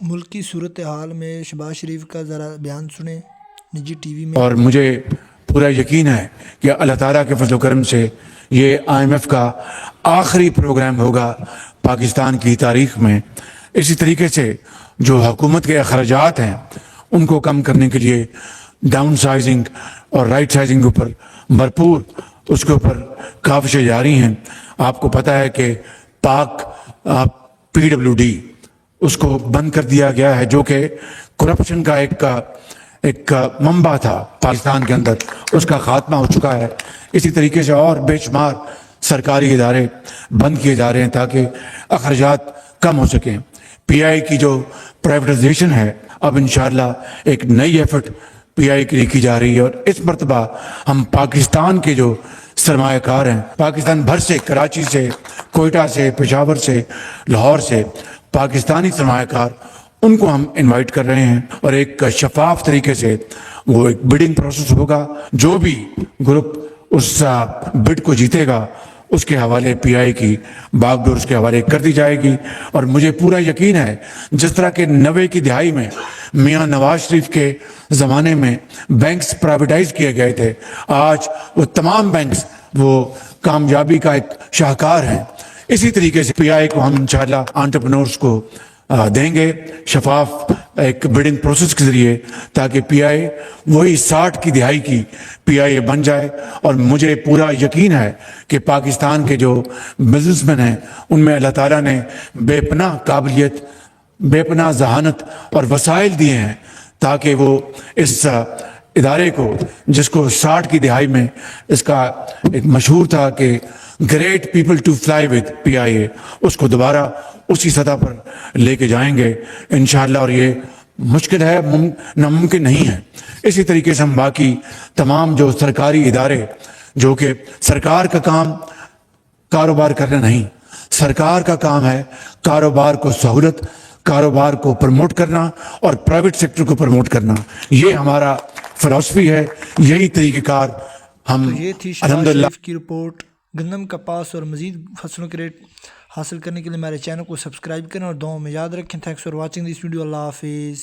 ملک کی صورتحال میں شہباز شریف کا ذرا بیان سنیں نجی ٹی وی میں۔ اور مجھے پورا یقین ہے کہ اللہ تعالیٰ کے فضل و کرم سے یہ IMF کا آخری پروگرام ہوگا پاکستان کی تاریخ میں۔ اسی طریقے سے جو حکومت کے اخراجات ہیں ان کو کم کرنے کے لیے ڈاؤن سائزنگ اور رائٹ سائزنگ کے اوپر بھرپور اس کے اوپر کاوشیں جاری ہیں۔ آپ کو پتہ ہے کہ پاک PWD اس کو بند کر دیا گیا ہے، جو کہ کرپشن کا ایک منبع تھا پاکستان کے اندر، اس کا خاتمہ ہو چکا ہے۔ اسی طریقے سے اور بے شمار سرکاری ادارے بند کیے جا رہے ہیں تاکہ اخراجات کم ہو سکیں۔ PI کی جو پرائیویٹائزیشن ہے، اب انشاءاللہ ایک نئی ایفرٹ PI کے لیے کی جا رہی ہے، اور اس مرتبہ ہم پاکستان کے جو سرمایہ کار ہیں، پاکستان بھر سے، کراچی سے، کوئٹہ سے، پشاور سے، لاہور سے پاکستانی سرمایہ کار، ان کو ہم انوائٹ کر رہے ہیں، اور ایک شفاف طریقے سے وہ ایک بڈنگ پروسیس ہوگا۔ جو بھی گروپ اس بڈ کو جیتے گا اس کے حوالے PI کی باغ ڈور اس کے حوالے کر دی جائے گی۔ اور مجھے پورا یقین ہے جس طرح کہ 90 کی دہائی میں میاں نواز شریف کے زمانے میں بینکس پرائیویٹائز کیے گئے تھے، آج وہ تمام بینکس وہ کامیابی کا ایک شاہکار ہیں۔ اسی طریقے سے PI کو ہم انشاءاللہ انٹرپرنورز کو دیں گے شفاف ایک بڈنگ پروسیس کے ذریعے، تاکہ PI وہی 60 کی دہائی کی PI بن جائے۔ اور مجھے پورا یقین ہے کہ پاکستان کے جو بزنس مین ہیں ان میں اللہ تعالیٰ نے بے پناہ قابلیت، بے پناہ ذہانت اور وسائل دیے ہیں تاکہ وہ اس ادارے کو، جس کو 60 کی دہائی میں اس کا ایک مشہور تھا کہ great people to fly with PI، اس کو دوبارہ اسی سطح پر لے کے جائیں گے انشاءاللہ۔ اور یہ مشکل ہے، ناممکن نہیں ہے۔ اسی طریقے سے ہم باقی تمام جو سرکاری ادارے، جو کہ سرکار کا کام کاروبار کرنا نہیں، سرکار کا کام ہے کاروبار کو سہولت، کاروبار کو پروموٹ کرنا اور پرائیویٹ سیکٹر کو پروموٹ کرنا، یہ ہمارا فلسفی ہے، یہی طریقہ کار ہم تو یہ تھی شہباز الحمدللہ۔ شریف کی رپورٹ۔ گندم، کپاس اور مزید فصلوں کے ریٹ حاصل کرنے کے لیے ہمارے چینل کو سبسکرائب کریں اور دعاؤں میں یاد رکھیں۔ Thanks for watching this video. اللہ حافظ۔